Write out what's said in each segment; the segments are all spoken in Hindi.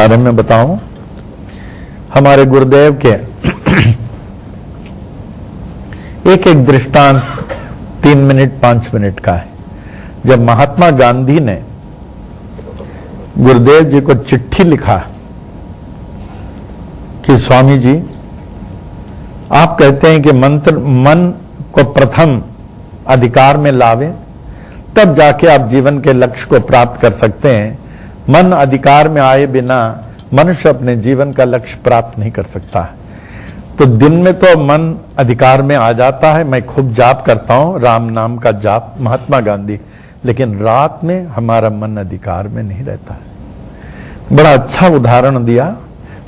बारे में बताऊं। हमारे गुरुदेव के एक एक दृष्टांत 3 मिनट 5 मिनट का है। जब महात्मा गांधी ने गुरुदेव जी को चिट्ठी लिखा कि स्वामी जी आप कहते हैं कि मन को प्रथम अधिकार में लावे तब जाके आप जीवन के लक्ष्य को प्राप्त कर सकते हैं। मन अधिकार में आए बिना मनुष्य अपने जीवन का लक्ष्य प्राप्त नहीं कर सकता। तो दिन में तो मन अधिकार में आ जाता है, मैं खूब जाप करता हूं, राम नाम का जाप, महात्मा गांधी, लेकिन रात में हमारा मन अधिकार में नहीं रहता है। बड़ा अच्छा उदाहरण दिया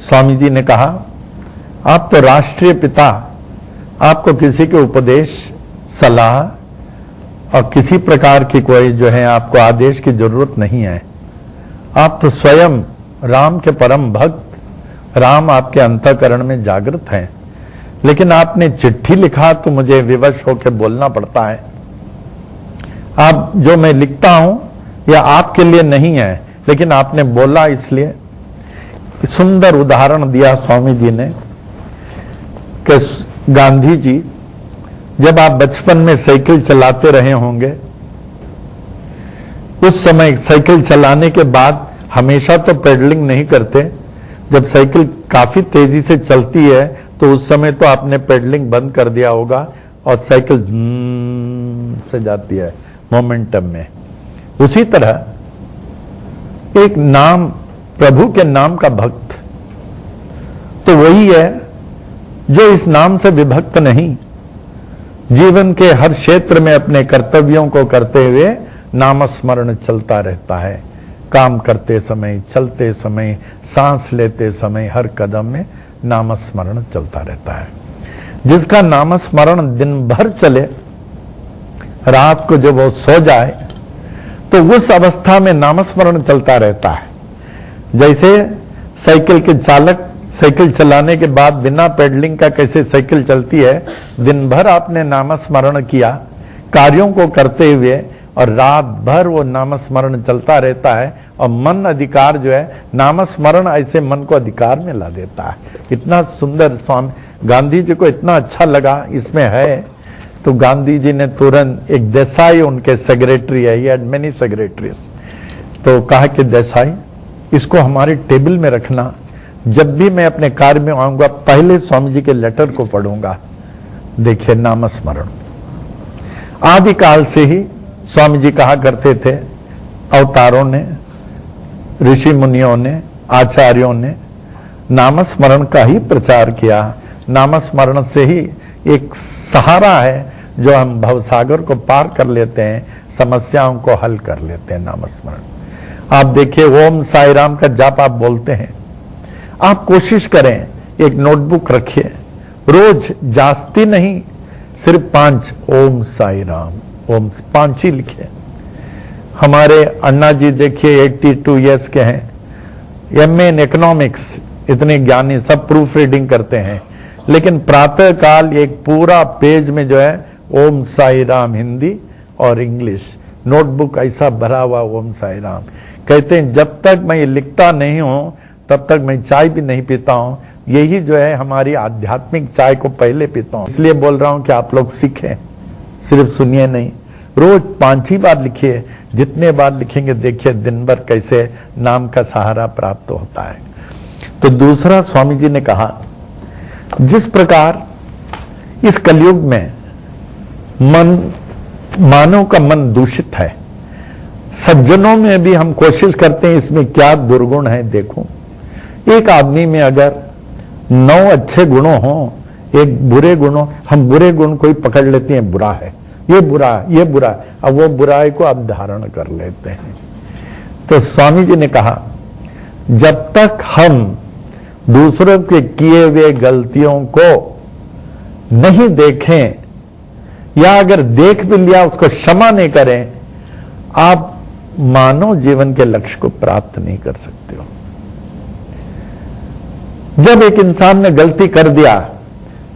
स्वामी जी ने कहा, आप तो राष्ट्रीय पिता, आपको किसी के उपदेश, सलाह और किसी प्रकार की कोई जो है आपको आदेश की जरूरत नहीं है। आप तो स्वयं राम के परम भक्त, राम आपके अंतःकरण में जागृत हैं, लेकिन आपने चिट्ठी लिखा तो मुझे विवश होकर बोलना पड़ता है। आप जो मैं लिखता हूं या आपके लिए नहीं है, लेकिन आपने बोला इसलिए। सुंदर उदाहरण दिया स्वामी जी ने कि गांधी जी जब आप बचपन में साइकिल चलाते रहे होंगे, उस समय साइकिल चलाने के बाद हमेशा तो पेडलिंग नहीं करते। जब साइकिल काफी तेजी से चलती है तो उस समय तो आपने पेडलिंग बंद कर दिया होगा और साइकिल से जाती है मोमेंटम में। उसी तरह एक नाम, प्रभु के नाम का भक्त तो वही है जो इस नाम से विभक्त नहीं, जीवन के हर क्षेत्र में अपने कर्तव्यों को करते हुए नामस्मरण चलता रहता है। काम करते समय, चलते समय, सांस लेते समय, हर कदम में नामस्मरण चलता रहता है। जिसका नामस्मरण दिन भर चले, रात को जब वो सो जाए तो उस अवस्था में नामस्मरण चलता रहता है। जैसे साइकिल के चालक साइकिल चलाने के बाद बिना पेडलिंग का कैसे साइकिल चलती है, दिन भर आपने नामस्मरण किया कार्यों को करते हुए और रात भर वो नामस्मरण चलता रहता है और मन अधिकार जो है, नामस्मरण ऐसे मन को अधिकार में ला देता है। इतना सुंदर स्वामी गांधी जी को इतना अच्छा लगा इसमें है, तो गांधी जी ने तुरंत, एक देसाई उनके सेक्रेटरी है, ही हैड मेनी सेक्रेटरीज, तो कहा कि देसाई इसको हमारे टेबल में रखना, जब भी मैं अपने कार्य में आऊंगा पहले स्वामी जी के लेटर को पढ़ूंगा। देखिए नामस्मरण आदिकाल से ही स्वामी जी कहा करते थे, अवतारों ने, ऋषि मुनियों ने, आचार्यों ने नामस्मरण का ही प्रचार किया। नामस्मरण से ही एक सहारा है जो हम भवसागर को पार कर लेते हैं, समस्याओं को हल कर लेते हैं। नामस्मरण आप देखिए, ओम साई राम का जाप आप बोलते हैं, आप कोशिश करें एक नोटबुक रखिए, रोज जास्ती नहीं, सिर्फ 5 ओम साई राम, ओम 5 ही लिखे। हमारे अन्ना जी देखिए 82 इयर्स के हैं, एमए इन इकोनॉमिक्स, इतने ज्ञानी, सब प्रूफ रीडिंग करते हैं, लेकिन प्रातः काल एक पूरा पेज में जो है ओम साई राम हिंदी और इंग्लिश, नोटबुक ऐसा भरा हुआ ओम साई राम। कहते हैं जब तक मैं ये लिखता नहीं हूं तब तक मैं चाय भी नहीं पीता हूं। यही जो है हमारी आध्यात्मिक चाय को पहले पीता हूं। इसलिए बोल रहा हूं कि आप लोग सीखें, सिर्फ सुनिए नहीं, रोज 5 ही बार लिखिए। जितने बार लिखेंगे देखिए दिन भर कैसे नाम का सहारा प्राप्त होता है। तो दूसरा स्वामी जी ने कहा, जिस प्रकार इस कलयुग में मानव का मन दूषित है, सज्जनों में भी हम कोशिश करते हैं इसमें क्या दुर्गुण है देखो। एक आदमी में अगर 9 अच्छे गुणों हो, एक बुरे गुणों, हम बुरे गुण को ही पकड़ लेते हैं, बुरा है, ये बुरा, ये बुरा, अब वो बुराई को अब धारण कर लेते हैं। तो स्वामी जी ने कहा, जब तक हम दूसरों के किए हुए गलतियों को नहीं देखें या अगर देख भी लिया उसको क्षमा नहीं करें, आप मानव जीवन के लक्ष्य को प्राप्त नहीं कर सकते हो। जब एक इंसान ने गलती कर दिया,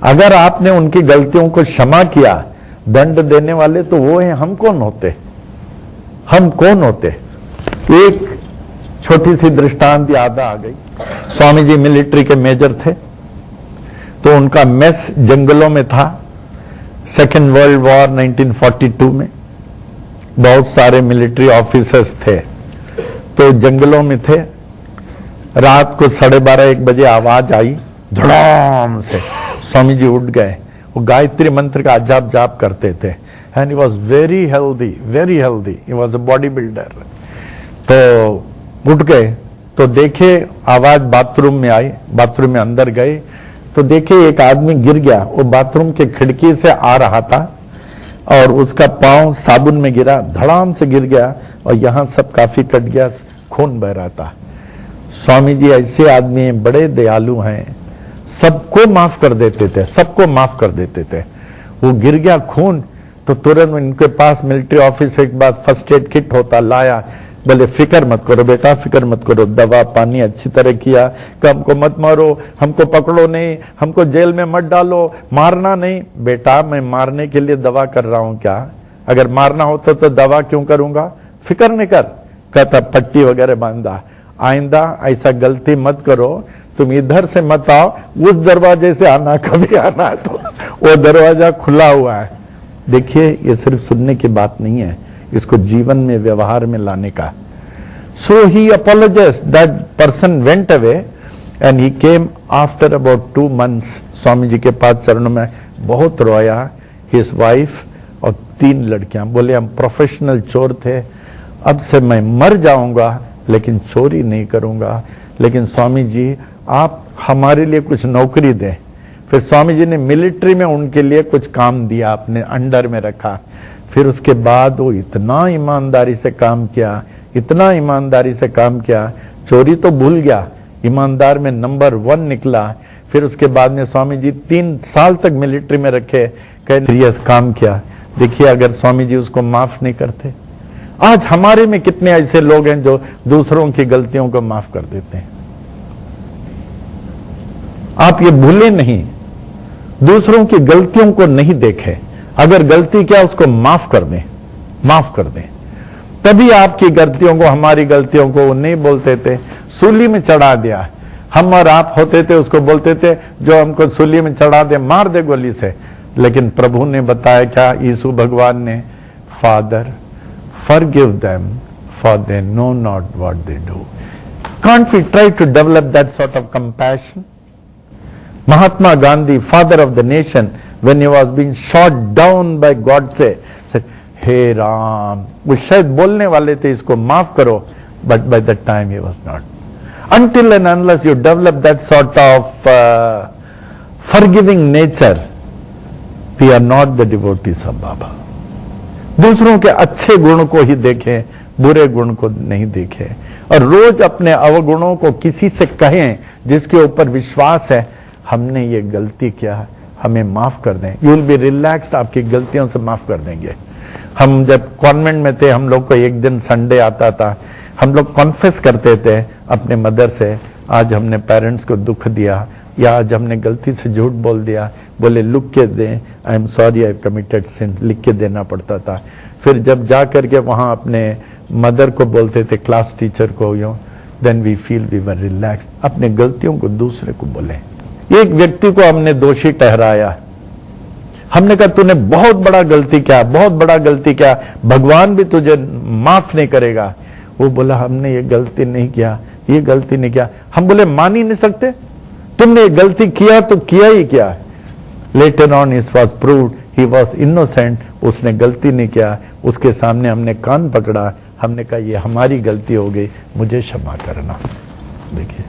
अगर आपने उनकी गलतियों को क्षमा किया, दंड देने वाले तो वो हैं, हम कौन होते? हम कौन होते? एक छोटी सी दृष्टांत याद आ गई। स्वामी जी मिलिट्री के मेजर थे, तो उनका मेस जंगलों में था। सेकेंड वर्ल्ड वॉर 1942 में बहुत सारे मिलिट्री ऑफिसर्स थे, तो जंगलों में थे। रात को 12:30-1 बजे आवाज आई धड़ाम से, स्वामी जी उठ गए। वो गायत्री मंत्र का जाप जाप करते थे, and he was very healthy, he was a body builder. तो उठ गए तो देखे आवाज बाथरूम में आई, बाथरूम में अंदर गए तो देखे एक आदमी गिर गया। वो बाथरूम के खिड़की से आ रहा था और उसका पांव साबुन में गिरा, धड़ाम से गिर गया और यहां सब काफी कट गया, खून बह रहा था। स्वामी जी ऐसे आदमी हैं, बड़े दयालु हैं, सबको माफ कर देते थे, सबको माफ कर देते थे। वो गिर गया खून तो तुरंत इनके पास मिलिट्री ऑफिस एक बाद फर्स्ट एड किट होता, लाया। बोले फिक्र मत करो बेटा, फिक्र मत करो, दवा पानी अच्छी तरह किया, हमको मत मारो, हमको पकड़ो नहीं, हमको जेल में मत डालो, मारना नहीं। बेटा मैं मारने के लिए दवा कर रहा हूं क्या? अगर मारना होता तो दवा क्यों करूंगा? फिक्र नहीं कर। कहता पट्टी वगैरह बांधा, आइंदा ऐसा गलती मत करो, तुम इधर से मत आओ, उस दरवाजे से आना, कभी आना है तो वो दरवाजा खुला हुआ है। देखिए ये सिर्फ सुनने की बात नहीं है, इसको जीवन में व्यवहार में लाने का। So he apologized, that person went away and he came after about 2 months Swami ji के पास चरणों में, बहुत रोया। हिज वाइफ और 3 लड़कियां। बोले हम प्रोफेशनल चोर थे, अब से मैं मर जाऊंगा लेकिन चोरी नहीं करूंगा, लेकिन स्वामी जी आप हमारे लिए कुछ नौकरी दें। फिर स्वामी जी ने मिलिट्री में उनके लिए कुछ काम दिया, अपने अंडर में रखा। फिर उसके बाद वो इतना ईमानदारी से काम किया, इतना ईमानदारी से काम किया, चोरी तो भूल गया, ईमानदार में नंबर 1 निकला। फिर उसके बाद में स्वामी जी 3 साल तक मिलिट्री में रखे, सीरियस काम किया। देखिए अगर स्वामी जी उसको माफ नहीं करते, आज हमारे में कितने ऐसे लोग हैं जो दूसरों की गलतियों को माफ कर देते हैं। आप ये भूले नहीं, दूसरों की गलतियों को नहीं देखें, अगर गलती क्या उसको माफ कर दें, माफ कर दें। तभी आपकी गलतियों को, हमारी गलतियों को वो नहीं बोलते थे, सूली में चढ़ा दिया। हम और आप होते थे उसको बोलते थे जो हमको सूली में चढ़ा दे, मार दे गोली से। लेकिन प्रभु ने बताया क्या, यीशु भगवान ने, father forgive them for they know not what they do. Can't we try to develop that sort of compassion? Mahatma Gandhi, father of the nation, when he was being shot down by Godse, said, "Hey Ram," वो शायद बोलने वाले थे इसको माफ करो, but by that time he was not. Until and unless you develop that sort of forgiving nature, we are not the devotees of Baba. दूसरों के अच्छे गुण को ही देखें, बुरे गुण को नहीं देखें, और रोज अपने अवगुणों को किसी से कहें जिसके ऊपर विश्वास है, हमने ये गलती किया, हमें माफ कर दें। यू विल बी रिलैक्स्ड, आपकी गलतियों से माफ कर देंगे। हम जब कॉन्वेंट में थे, हम लोग को एक दिन संडे आता था, हम लोग कॉन्फेस करते थे अपने मदर से, आज हमने पेरेंट्स को दुख दिया या आज हमने गलती से झूठ बोल दिया। बोले लिख के दें, I am sorry I committed sin, लिख के देना पड़ता था। फिर जब जा करके वहां अपने मदर को बोलते थे, क्लास टीचर को, yo then we feel we were relaxed. अपने गलतियों को दूसरे को बोले। एक व्यक्ति को हमने दोषी ठहराया, हमने कहा तूने बहुत बड़ा गलती किया, बहुत बड़ा गलती किया, भगवान भी तुझे माफ नहीं करेगा। वो बोला हमने ये गलती नहीं किया, ये गलती नहीं किया। हम बोले मान ही नहीं सकते, तुमने गलती किया तो किया ही क्या। Later on it was proved he was innocent, उसने गलती नहीं किया। उसके सामने हमने कान पकड़ा, हमने कहा ये हमारी गलती हो गई, मुझे क्षमा करना। देखिए,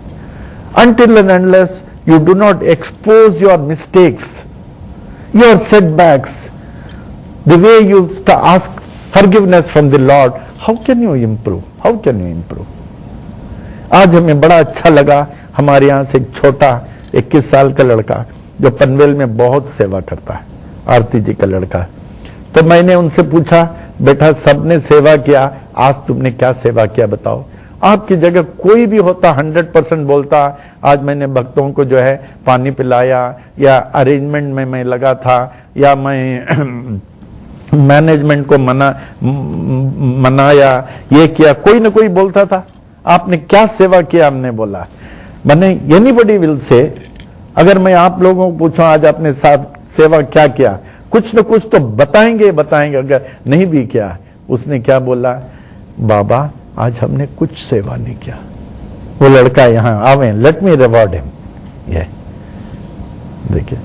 until and unless you do not expose your mistakes, your setbacks, the way you ask forgiveness from the Lord, how can you improve? How can you improve? आज हमें बड़ा अच्छा लगा, हमारे यहाँ से एक छोटा 21 साल का लड़का जो पनवेल में बहुत सेवा करता है, आरती जी का लड़का। तो मैंने उनसे पूछा, बेटा सबने सेवा किया, आज तुमने क्या सेवा किया बताओ। आपकी जगह कोई भी होता 100% बोलता, आज मैंने भक्तों को जो है पानी पिलाया, या अरेंजमेंट में मैं लगा था, या मैं मैनेजमेंट को मनाया, ये किया, कोई ना कोई बोलता था। आपने क्या सेवा किया? हमने बोला मैंने एनीबॉडी विल से, अगर मैं आप लोगों को पूछूं आज आपने सेवा क्या किया, कुछ न कुछ तो बताएंगे बताएंगे, अगर नहीं भी किया। उसने क्या बोला? बाबा आज हमने कुछ सेवा नहीं किया। वो लड़का यहां आवे, लेट मी रिवॉर्ड हिम। ये देखिए,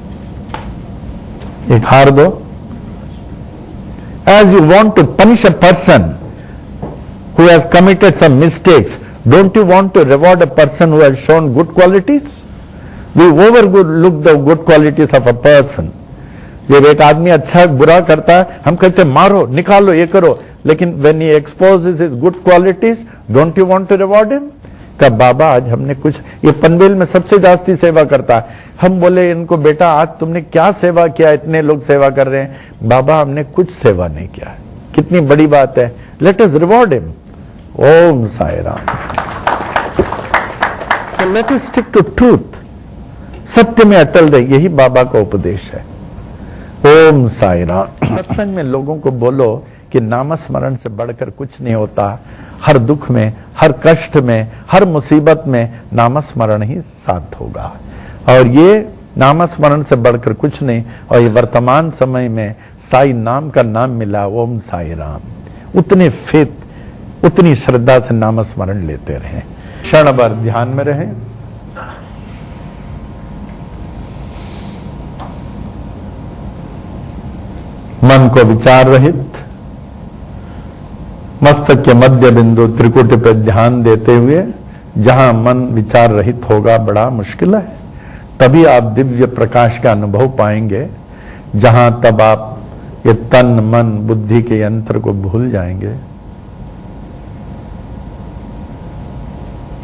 एक हार दो। As you want to punish a person who has committed some mistakes, don't you want to reward a person who has shown good qualities? We overlook the good qualities of a person. जब एक आदमी अच्छा बुरा करता है, हम कहते हैं मारो, निकालो, ये करो, लेकिन when he exposes his good qualities, don't you want to reward him? का बाबा आज हमने कुछ, ये पनवेल में सबसे जास्ती सेवा करता है। हम बोले इनको, बेटा आज तुमने क्या सेवा किया? इतने लोग सेवा कर रहे हैं। बाबा हमने कुछ सेवा नहीं किया। कितनी बड़ी बात है। Let us reward him. Om Sai Ram. तो let us stick to truth. सत्य में अटल रहे, यही बाबा का उपदेश है। ओम साई राम। सत्संग में लोगों को बोलो कि नामस्मरण से बढ़कर कुछ नहीं होता। हर दुख में, हर कष्ट में, हर मुसीबत में नामस्मरण ही साथ होगा। और ये नामस्मरण से बढ़कर कुछ नहीं। और ये वर्तमान समय में साई नाम का नाम मिला, ओम साई राम। उतने फेथ, उतनी श्रद्धा से नामस्मरण लेते रहें। क्षण भर ध्यान में रहें। मन को विचार रहित, मस्तक के मध्य बिंदु त्रिकुट पर ध्यान देते हुए, जहां मन विचार रहित होगा बड़ा मुश्किल है, तभी आप दिव्य प्रकाश का अनुभव पाएंगे। जहां तब आप ये तन मन बुद्धि के यंत्र को भूल जाएंगे।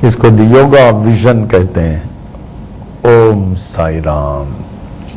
इसको द योगा ऑफ विजन कहते हैं। ओम साई राम।